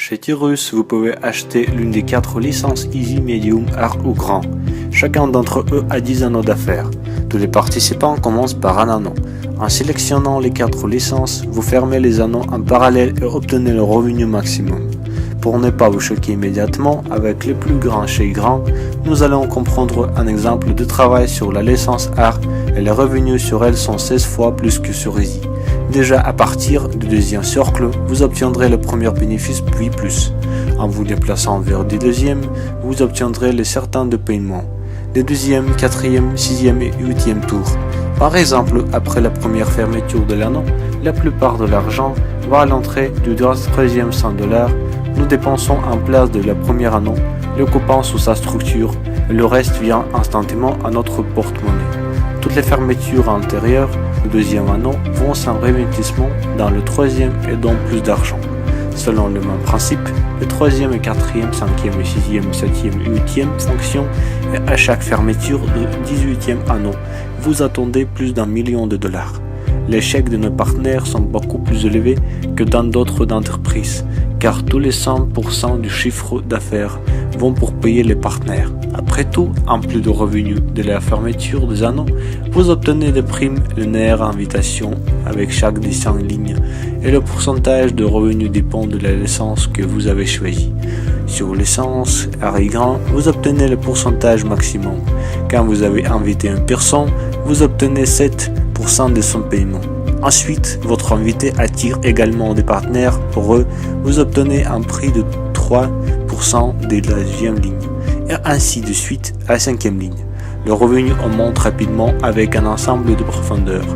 Chez Tyrus, vous pouvez acheter l'une des 4 licences Easy, Medium, Hard ou Grand. Chacun d'entre eux a 10 anneaux d'affaires. Tous les participants commencent par un anneau. En sélectionnant les 4 licences, vous fermez les anneaux en parallèle et obtenez le revenu maximum. Pour ne pas vous choquer immédiatement avec les plus grands chez Grand, nous allons comprendre un exemple de travail sur la licence Hard et les revenus sur elle sont 16 fois plus que sur Easy. Déjà à partir du deuxième cercle, vous obtiendrez le premier bénéfice puis plus. En vous déplaçant vers des deuxièmes, vous obtiendrez les certains de paiement. Les deuxième, quatrième, sixième et huitième tours. Par exemple, après la première fermeture de l'anneau, la plupart de l'argent va à l'entrée du 13e $100. Nous dépensons en place de la première anneau, le coupant sous sa structure, et le reste vient instantanément à notre porte-monnaie. Toutes les fermetures antérieures du deuxième anneau vont sans réinvestissement dans le troisième et donnent plus d'argent. Selon le même principe, le troisième et quatrième, cinquième et sixième, septième et huitième fonctionnent et à chaque fermeture du 18e anneau, vous attendez plus d'1 million $. Les chèques de nos partenaires sont beaucoup plus élevés que dans d'autres entreprises, car tous les 100% du chiffre d'affaires vont pour payer les partenaires. Après tout, en plus de revenus de la fermeture des anneaux, vous obtenez des primes linéaires à invitation avec chaque des 100 lignes, et le pourcentage de revenus dépend de la licence que vous avez choisie. Sur licence Grand, vous obtenez le pourcentage maximum. Quand vous avez invité une personne, vous obtenez 7% de son paiement. Ensuite, votre invité attire également des partenaires. Pour eux, vous obtenez un prix de 3% de la deuxième ligne, et ainsi de suite à la 5e ligne. Le revenu augmente rapidement avec un ensemble de profondeurs.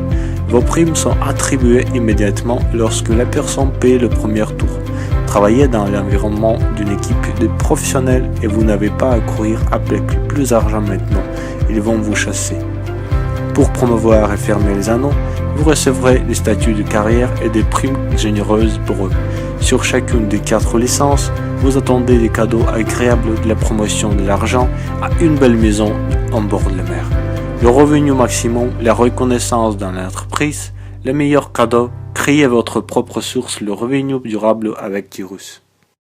Vos primes sont attribuées immédiatement lorsque la personne paie le premier tour. Travaillez dans l'environnement d'une équipe de professionnels et vous n'avez pas à courir après plus d'argent maintenant. Ils vont vous chasser. Pour promouvoir et fermer les anneaux, vous recevrez des statuts de carrière et des primes généreuses pour eux. Sur chacune des 4 licences, vous attendez des cadeaux agréables de la promotion de l'argent à une belle maison en bord de la mer. Le revenu maximum, la reconnaissance dans l'entreprise, les meilleurs cadeaux, créez votre propre source, le revenu durable avec Tyrus.